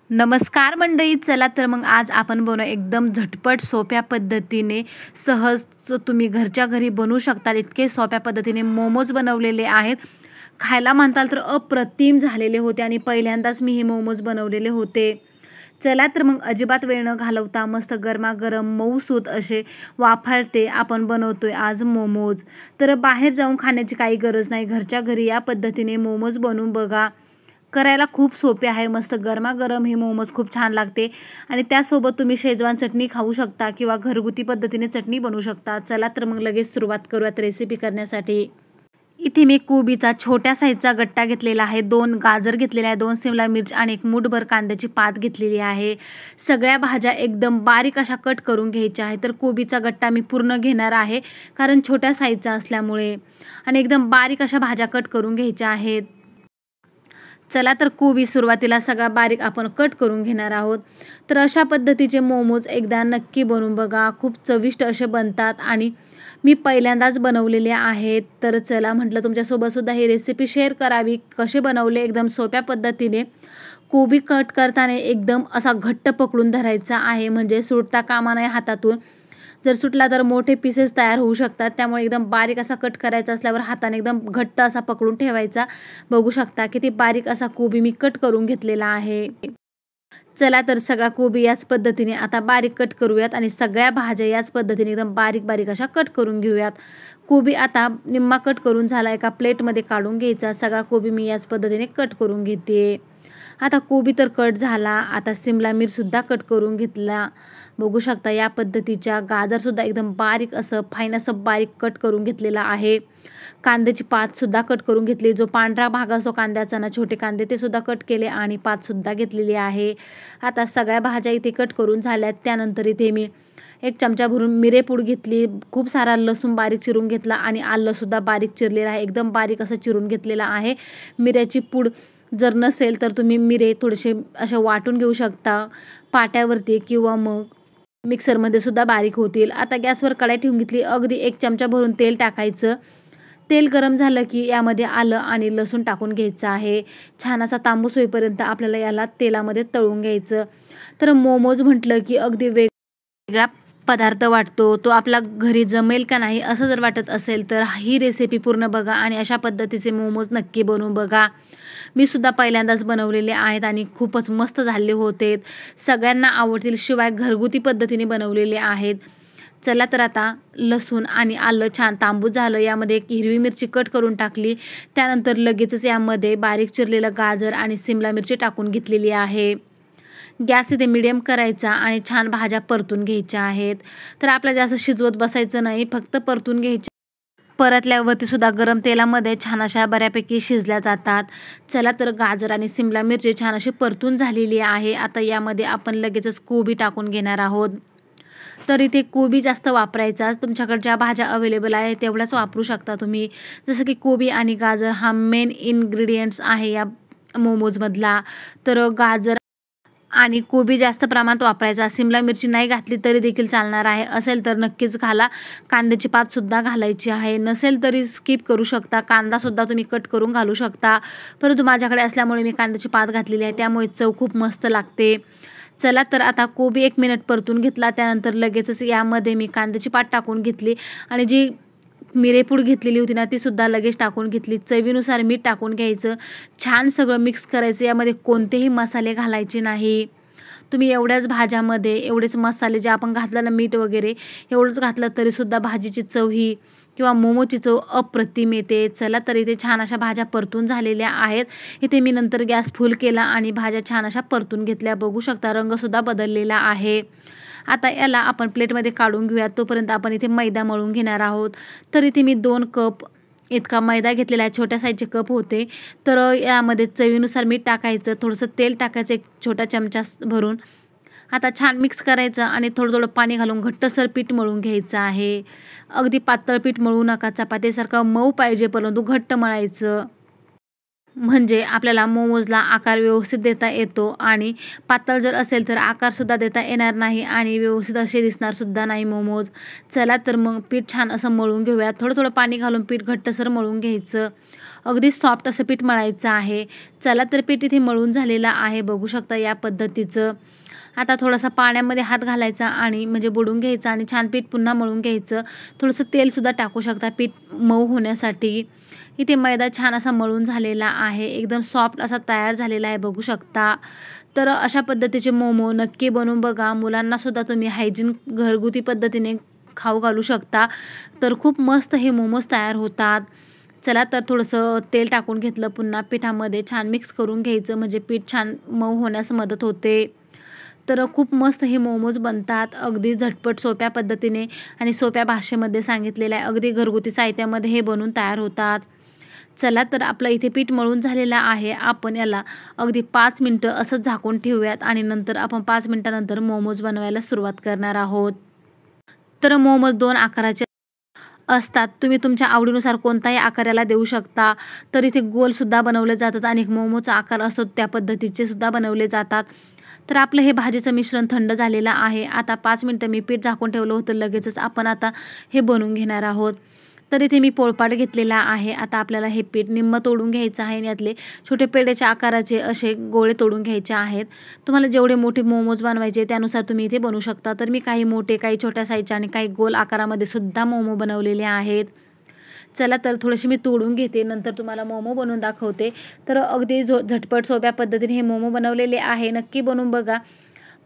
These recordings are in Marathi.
नमस्कार मंडळी, चला तर मग आज आपण बनवू एकदम झटपट सोप्या पद्धतीने सहज तुम्ही घरच्या घरी बनवू शकता इतके सोप्या पद्धतीने मोमोज बनवलेले आहेत. खायला म्हणताल तर अप्रतिम झालेले होते आणि पहिल्यांदाच मी हे मोमोज बनवलेले होते. चला तर मग अजिबात वेळ न घालवता मस्त गरमागरम मऊसूत असे वाफाळते आपण बनवतोय आज मोमोज. तर बाहेर जाऊन खाण्याची काही गरज नाही, घरच्या घरी या पद्धतीने मोमोज बनवून बघा. करायला खूप सोपे आहे. मस्त गरमागरम हे मोमोज खूप छान लागते आणि त्यासोबत तुम्ही शेजवान चटणी खाऊ शकता किंवा घरगुती पद्धतीने चटणी बनवू शकता. चला तर मग लगेच सुरुवात करूयात रेसिपी करण्यासाठी. इथे मी कोबीचा छोट्या साईजचा गट्टा घेतलेला आहे, 2 गाजर घेतलेले आहे, 2 शिमला मिर्च आणि 1 मूठभर कांद्याची पात घेतलेली आहे. सगळ्या भाज्या एकदम बारीक अशा कट करून घ्यायच्या आहेत. तर कोबीचा गट्टा मी पूर्ण घेणार आहे कारण छोट्या साईजचा असल्यामुळे, आणि एकदम बारीक अशा भाज्या कट करून घ्यायच्या आहेत. चला तर कोबी सुरुवातीला सगळा बारीक आपण कट करून घेणार आहोत. तर अशा पद्धतीचे मोमोज एकदा नक्की बनवून बघा, खूप चविष्ट असे बनतात आणि मी पहिल्यांदाच बनवलेले आहेत. तर चला म्हटलं तुमच्यासोबत सुद्धा ही रेसिपी शेअर करावी. कसे बनवले एकदम सोप्या पद्धतीने. कोबी कट करताना एकदम असा घट्ट पकडून धरायचा आहे, म्हणजे सुटता कामा नये हातातून. जर सुटला तर मोठे पीसेस तयार होऊ शकतात, त्यामुळे एकदम बारीक असा कट करायचा असल्यावर हाताने एकदम घट्ट असा पकडून ठेवायचा. बघू शकता किती बारीक असा कोबी मी कट करून घेतलेला आहे. चला तर सगळा कोबी याच पद्धतीने आता बारीक कट करूयात आणि सगळ्या भाज्या याच पद्धतीने एकदम बारीक बारीक अशा कट करून घेऊयात. कोबी आता निम्मा कट करून झाला, एका प्लेटमध्ये काढून घ्यायचा. सगळा कोबी मी याच पद्धतीने कट करून घेते. आता कोबी तर कट झाला, आता सिमला मिरचसुद्धा कट करून घेतला. बघू शकता या पद्धतीच्या. गाजरसुद्धा एकदम बारीक असं फाईन असं बारीक कट करून घेतलेला आहे. कांद्याची पातसुद्धा कट करून घेतली. जो पांढरा भाग असतो कांद्याचा ना, छोटे कांदे ते सुद्धा कट केले आणि पातसुद्धा घेतलेली आहे. आता सगळ्या भाज्या इथे कट करून झाल्यात. त्यानंतर इथे मी 1 चमचा भरून मिरेपूड घेतली. खूप सारा लसूण बारीक चिरून घेतला आणि आलंसुद्धा बारीक चिरलेलं आहे, एकदम बारीक असं चिरून घेतलेलं आहे. मिऱ्याची पूड जर नसेल तर तुम्ही मिरे थोडेसे असे वाटून घेऊ शकता पाट्यावरती किंवा मग मिक्सरमध्ये सुद्धा बारीक होतील. आता गॅसवर कढई ठेवून घेतली. अगदी 1 चमचा भरून तेल टाकायचं. तेल गरम झालं की यामध्ये आलं आणि लसूण टाकून घ्यायचं आहे. छान असा तांबूस होईपर्यंत आपल्याला याला तेलामध्ये तळून घ्यायचं. तर मोमोज म्हटलं की अगदी वेगळा पदार्थ वाटतो, तो आपला घरी जमेल का नाही असं जर वाटत असेल तर ही रेसिपी पूर्ण बघा आणि अशा पद्धतीचे मोमोज नक्की बनवून बघा. मी सुद्धा पहिल्यांदाच बनवलेले आहेत आणि खूपच मस्त झाले होते. सगळ्यांना आवडतील, शिवाय घरगुती पद्धतीने बनवलेले आहेत. चला तर आता लसूण आणि आलं छान तांबूस झालं. यामध्ये 1 हिरवी मिरची कट करून टाकली. त्यानंतर लगेचच यामध्ये बारीक चिरलेलं गाजर आणि सिमला मिरची टाकून घेतलेली आहे. गॅस इथे मिडियम करायचा आणि छान भाज्या परतून घ्यायच्या आहेत. तर आपल्याला जास्त शिजवत बसायचं नाही, फक्त परतून घ्यायच्या. परतल्यावरती सुद्धा गरम तेलामध्ये छान अशा बऱ्यापैकी शिजल्या जातात. चला तर गाजर आणि सिमला मिरची छान अशी परतून झालेली आहे. आता यामध्ये आपण लगेचच कोबी टाकून घेणार आहोत. तर इथे कोबी जास्त वापरायचा, तुमच्याकडे ज्या भाज्या अवेलेबल आहेत तेवढ्याच वापरू शकता तुम्ही. जसं की कोबी आणि गाजर हा मेन इन्ग्रेडियंट्स आहे या मोमोजमधला. तर गाजर आणि कोबी जास्त प्रमाणात वापरायचा. सिमला मिरची नाही घातली तरी देखील चालणार आहे, असेल तर नक्कीच घाला. कांद्याची पातसुद्धा घालायची आहे, नसेल तरी स्किप करू शकता. कांदासुद्धा तुम्ही कट करून घालू शकता, परंतु माझ्याकडे असल्यामुळे मी कांद्याची पात घातलेली आहे, त्यामुळे चव खूप मस्त लागते. चला तर आता कोबी 1 मिनिट परतून घेतला. त्यानंतर लगेचच यामध्ये मी कांद्याची पात टाकून घेतली आणि जी मिरेपूड घेतलेली होती ना ती सुद्धा लगेच टाकून घेतली. चवीनुसार मीठ टाकून घ्यायचं. छान सगळं मिक्स करायचं. यामध्ये कोणतेही मसाले घालायचे नाही. तुम्ही एवढ्याच भाज्यामध्ये एवढेच मसाले जे आपण घातलं ना, मीठ वगैरे एवढंच घातलं तरीसुद्धा भाजीची चव ही किंवा मोमोची चव अप्रतिम येते. चला तर इथे छान अशा भाज्या परतून झालेल्या आहेत. इथे मी नंतर गॅस फुल केला आणि भाज्या छान अशा परतून घेतल्या. बघू शकता रंगसुद्धा बदललेला आहे. आता याला आपण प्लेटमध्ये काढून घेऊयात. तोपर्यंत आपण इथे मैदा मळून घेणार आहोत. तर इथे मी 2 कप इतका मैदा घेतलेला आहे. छोट्या साईजचे कप होते. तर यामध्ये चवीनुसार मीठ टाकायचं, थोडंसं तेल टाकायचं 1 छोटा चमचा भरून. आता छान मिक्स करायचं आणि थोडं थोडं पाणी घालून घट्टसर पीठ मळून घ्यायचं आहे. अगदी पातळ पीठ मळू नका, चपातीसारखं मऊ पाहिजे परंतु घट्ट मळायचं. म्हणजे आपल्याला मोमोजला आकार व्यवस्थित देता येतो आणि पातळ जर असेल तर आकारसुद्धा देता येणार नाही आणि व्यवस्थित असे दिसणारसुद्धा नाही मोमोज. चला तर मग पीठ छान असं मळून घेऊयात. थोडं थोडं पाणी घालून पीठ घट्टसर मळून घ्यायचं. अगदी सॉफ्ट असं पीठ मळायचं आहे. चला तर पीठ इथे मळून झालेलं आहे, बघू शकता या पद्धतीचं. आता थोडासा पाण्यामध्ये हात घालायचा आणि म्हणजे बुडवून घ्यायचा आणि छान पीठ पुन्हा मळून घ्यायचं. थोडंसं तेलसुद्धा टाकू शकता पीठ मऊ होण्यासाठी. इथे मैदा छान असा मळून झालेला आहे, एकदम सॉफ्ट असा तयार झालेला आहे, बघू शकता. तर अशा पद्धतीचे मोमो नक्की बनवून बघा. मुलांनासुद्धा तुम्ही हायजीन घरगुती पद्धतीने खाऊ घालू शकता. तर खूप मस्त हे मोमोज तयार होतात. चला तर थोडंसं तेल टाकून घेतलं, पुन्हा पिठामध्ये छान मिक्स करून घ्यायचं म्हणजे पीठ छान मऊ होण्यास मदत होते. तर खूप मस्त हे मोमोज बनतात अगदी झटपट सोप्या पद्धतीने आणि सोप्या भाषेमध्ये सांगितलेलं आहे. अगदी घरगुती साहित्यामध्ये हे बनवून तयार होतात. चला तर आपलं इथे पीठ मळून झालेलं आहे. आपण याला अगदी 5 मिनटं असं झाकून ठेवूयात आणि नंतर आपण 5 मिनटानंतर मोमोज बनवायला सुरुवात करणार आहोत. तर मोमोज 2 आकाराचे असतात. तुम्ही तुमच्या आवडीनुसार कोणताही आकार याला देऊ शकता. तर इथे गोलसुद्धा बनवले जातात आणि एक मोमोचा आकार असतो त्या पद्धतीचे सुद्धा बनवले जातात. तर आपलं हे भाजीचं मिश्रण थंड झालेलं आहे. आता 5 मिनटं मी पीठ झाकून ठेवलं होतं, लगेचच आपण आता हे बनवून घेणार आहोत. तर इथे मी पोळपाट घेतलेला आहे. आता आपल्याला हे पीठ निम्मं तोडून घ्यायचं आहे आणि यातले छोटे पेढ्याच्या आकाराचे असे गोळे तोडून घ्यायचे आहेत. तुम्हाला जेवढे मोठे मोमोज बनवायचे त्यानुसार तुम्ही इथे बनवू शकता. तर मी काही मोठे, काही छोट्या साईजचे आणि काही गोल आकारामध्ये सुद्धा मोमो बनवलेले आहेत. चला तर थोडेसे मी तोडून घेते, नंतर तुम्हाला मोमो बनवून दाखवते. तर अगदी झटपट सोप्या पद्धतीने हे मोमो बनवलेले आहे. नक्की बनवून बघा,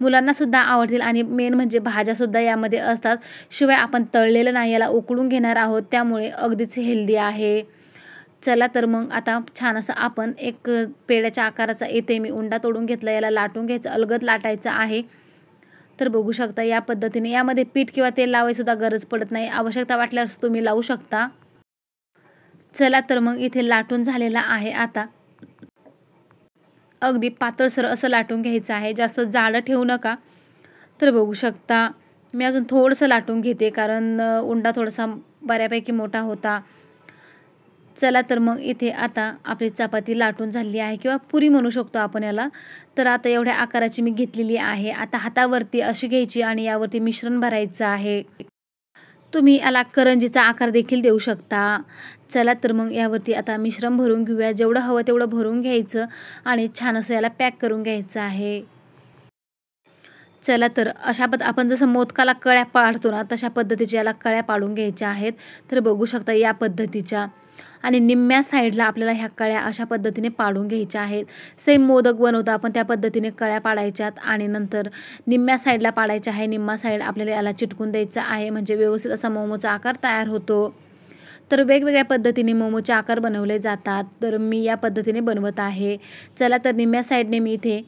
मुलांनासुद्धा आवडतील आणि मेन म्हणजे भाज्यासुद्धा यामध्ये असतात. शिवाय आपण तळलेलं नाही, याला उकळून घेणार आहोत, त्यामुळे अगदीच हेल्दी आहे. चला तर मग आता छान असं आपण एक पेढ्याच्या आकाराचा इथे मी उंडा तोडून घेतला, याला लाटून घ्यायचं, अलगद लाटायचं आहे. तर बघू शकता या पद्धतीने यामध्ये पीठ किंवा तेल लावायसुद्धा गरज पडत नाही. आवश्यकता वाटल्यास तुम्ही लावू शकता. चला तर मग इथे लाटून झालेला आहे. आता अगदी पातळसर असं लाटून घ्यायचं आहे, जास्त जाडं ठेवू नका. तर बघू शकता मी अजून थोडंसं लाटून घेते, कारण उंडा थोडासा बऱ्यापैकी मोठा होता. चला तर मग इथे आता आपली चपाती लाटून झाली आहे किंवा पुरी म्हणू शकतो आपण याला. तर आता एवढ्या आकाराची मी घेतलेली आहे. आता हातावरती अशी घ्यायची आणि यावरती मिश्रण भरायचं आहे. तुम्ही याला करंजीचा आकार देखील देऊ शकता. चला तर मग यावरती आता मिश्रण भरून घेऊया. जेवढं हवं तेवढं भरून घ्यायचं आणि छान असं याला पॅक करून घ्यायचं आहे. चला तर आपण जसं मोदकाला कळ्या पाडतो ना, तशा पद्धतीच्या याला कळ्या पाडून घ्यायच्या आहेत. तर बघू शकता या पद्धतीच्या आणि निम्म्या साईडला आपल्याला ह्या कळ्या अशा पद्धतीने पाडून घ्यायच्या आहेत. सेम मोदक बनवतो आपण त्या पद्धतीने कळ्या पाडायच्यात आणि नंतर निम्म्या साईडला पाडायच्या आहे. निम्मा साईड आपल्याला याला चिटकून द्यायचा आहे, म्हणजे व्यवस्थित असा मोमोचा आकार तयार होतो. तर वेगवेगळ्या पद्धतीने मोमोचे आकार बनवले जातात. तर मी या पद्धतीने बनवत आहे. चला तर निम्म्या साईडने मी इथे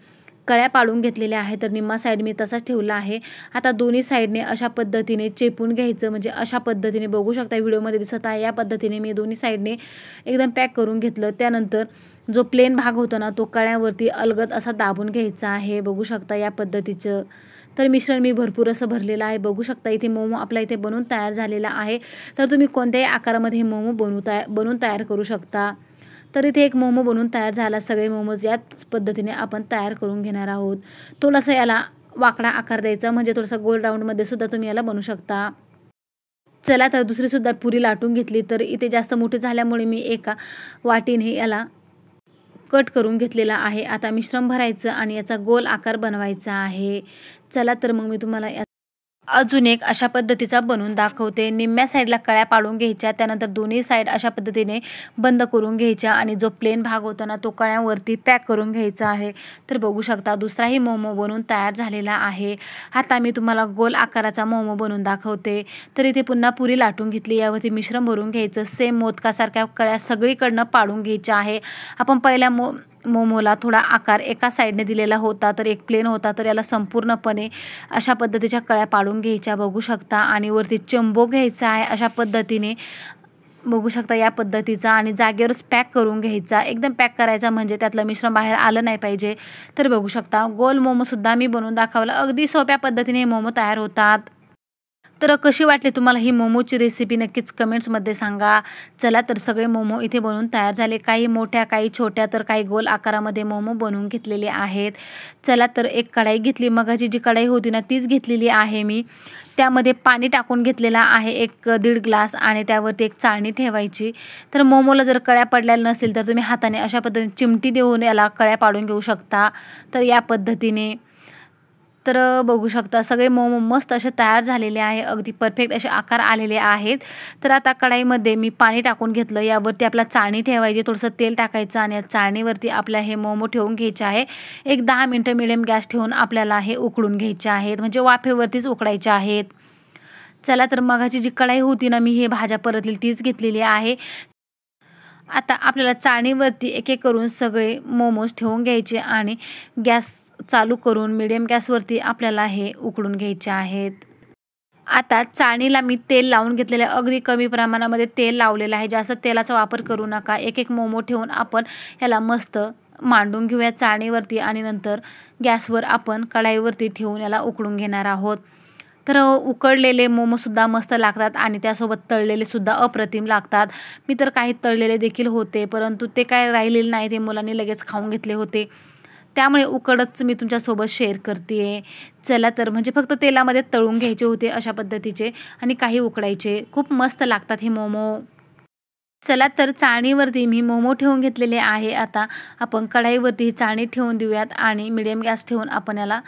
कळ्या पाडून घेतलेल्या आहेत, तर निम्मा साईड मी तसाच ठेवला आहे. आता दोन्ही साईडने अशा पद्धतीने चेपून घ्यायचं, म्हणजे अशा पद्धतीने बघू शकता व्हिडिओमध्ये दिसत आहे. या पद्धतीने मी दोन्ही साईडने एकदम पॅक करून घेतलं. त्यानंतर जो प्लेन भाग होता ना, तो कळ्यावरती अलगद असा दाबून घ्यायचा आहे, बघू शकता या पद्धतीचं. तर मिश्रण मी भरपूर असं भरलेलं आहे, बघू शकता. इथे मोमो आपला इथे बनवून तयार झालेला आहे. तर तुम्ही कोणत्याही आकारामध्ये हे मोमो बनवून तयार करू शकता. तर इथे एक मोमो बनवून तयार झाला. सगळे मोमोज याच पद्धतीने आपण तयार करून घेणार आहोत. थोडासा याला वाकडा आकार द्यायचा, म्हणजे थोडासा गोल राऊंडमध्ये सुद्धा तुम्ही याला बनवू शकता. चला तर दुसरीसुद्धा पुरी लाटून घेतली. तर इथे जास्त मोठी झाल्यामुळे मी एका वाटीने याला कट करून घेतलेला आहे. आता मिश्रण भरायचं आणि याचा गोल आकार बनवायचा आहे. चला तर मग मी तुम्हाला अजून एक अशा पद्धतीचा बनवून दाखवते. निम्म्या साईडला कळ्या पाडून घ्यायच्या, त्यानंतर दोन्ही साईड अशा पद्धतीने बंद करून घ्यायच्या आणि जो प्लेन भाग होता ना, तो कळ्यावरती पॅक करून घ्यायचा आहे. तर बघू शकता दुसराही मोमो बनवून तयार झालेला आहे. आता मी तुम्हाला गोल आकाराचा मोमो बनवून दाखवते. तर इथे पुन्हा पुरी लाटून घेतली, यावरती मिश्रण भरून घ्यायचं. सेम मोदकासारख्या कळ्या सगळीकडनं पाडून घ्यायच्या आहे. आपण पहिल्या मोमोला थोडा आकार एका साईडने दिलेला होता, तर एक प्लेन होता, तर याला संपूर्णपणे अशा पद्धतीच्या कळ्या पाडून घ्यायच्या, बघू शकता. आणि वरती चंबो घ्यायचा आहे अशा पद्धतीने, बघू शकता या पद्धतीचा, आणि जागेवरच पॅक करून घ्यायचा. एकदम पॅक करायचा, म्हणजे त्यातलं मिश्रण बाहेर आलं नाही पाहिजे. तर बघू शकता गोल मोमोसुद्धा मी बनवून दाखवला. अगदी सोप्या पद्धतीने हे मोमो तयार होतात. तर कशी वाटली तुम्हाला ही मोमोची रेसिपी नक्कीच कमेंट्समध्ये सांगा. चला तर सगळे मोमो इथे बनवून तयार झाले. काही मोठ्या, काही छोट्या, तर काही गोल आकारामध्ये मोमो बनवून घेतलेले आहेत. चला तर एक कढाई घेतली. मगाची जी कढाई होती ना तीच घेतलेली आहे मी. त्यामध्ये पाणी टाकून घेतलेलं आहे 1-1.5 ग्लास आणि त्यावरती एक चाळणी ठेवायची. तर मोमोला जर कळ्या पडलेल्या नसेल तर तुम्ही हाताने अशा पद्धतीने चिमटी देऊन याला कळ्या पाडून घेऊ शकता. तर या पद्धतीने तर बघू शकता सगळे मोमो मस्त असे तयार झालेले आहे. अगदी परफेक्ट असे आकार आलेले आहेत. तर आता कढाईमध्ये मी पाणी टाकून घेतलं. यावरती आपला चाळणी ठेवायची, थोडंसं तेल टाकायचं आणि या चाळणीवरती आपल्या हे मोमो ठेवून घ्यायचे आहे. एक 10 मिनिटं मिडियम गॅस ठेवून आपल्याला हे उकळून घ्यायचे आहेत, म्हणजे वाफेवरतीच उकळायचे आहेत. चला तर मगाची जी कढाई होती ना मी हे भाज्या परतलेली तीच घेतलेली आहे. आता आपल्याला चाळणीवरती एक-एक करून सगळे मोमोज ठेवून घ्यायचे आणि गॅस चालू करून मीडियम गॅसवरती आपल्याला हे उकळून घ्यायचे आहेत. आता चाळणीला मी तेल लावून घेतलेलं आहे. अगदी कमी प्रमाणामध्ये तेल लावलेलं आहे. जास्त तेलाचा वापर करू नका. एक-एक मोमो ठेवून आपण याला मस्त मांडून घेऊया चाळणीवरती आणि नंतर गॅसवर आपण कढाईवरती ठेवून याला उकळून घेणार आहोत. तर उकडलेले मोमोसुद्धा मस्त लागतात आणि त्यासोबत तळलेले सुद्धा अप्रतिम लागतात. मी तर काही तळलेले देखील होते, परंतु ते काय राहिलेले नाही, ते मुलांनी लगेच खाऊन घेतले होते. त्यामुळे उकडच मी तुमच्यासोबत शेअर करते. चला तर म्हणजे फक्त तेलामध्ये तळून घ्यायचे होते अशा पद्धतीचे आणि काही उकडायचे. खूप मस्त लागतात हे मोमो. चला तर चाळणीवरती मी मोमो ठेवून घेतलेले आहे. आता आपण कढाईवरती ही चाळणी ठेवून देऊयात आणि मिडियम गॅस ठेवून आपण याला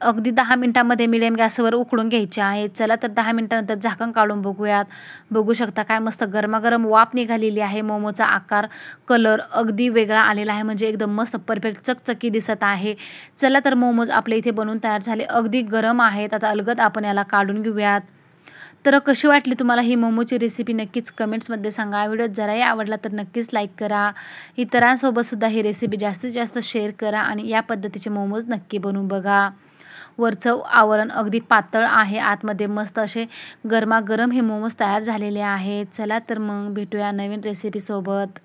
अगदी 10 मिनिटांमध्ये मिडियम गॅसवर उकळून घ्यायचे आहे. चला तर 10 मिनिटानंतर झाकण काढून बघूयात. बघू शकता काय मस्त गरमागरम वाफ निघालेली आहे. मोमोचा आकार, कलर अगदी वेगळा आलेला आहे, म्हणजे एकदम मस्त परफेक्ट चकचकी दिसत आहे. चला तर मोमोज आपले इथे बनवून तयार झाले. अगदी गरम आहेत. आता अलगद आपण याला काढून घेऊयात. तर कशी वाटली तुम्हाला ही मोमोची रेसिपी नक्कीच कमेंट्समध्ये सांगा. व्हिडिओ जराही आवडला तर नक्कीच लाईक करा. इतरांसोबतसुद्धा ही रेसिपी जास्तीत जास्त शेअर करा आणि या पद्धतीचे मोमोज नक्की बनवून बघा. वरचं आवरण अगदी पातळ आहे, आतमध्ये मस्त असे गरमागरम हे मोमोज तयार झालेले आहेत. चला तर मग भेटूया नवीन रेसिपीसोबत.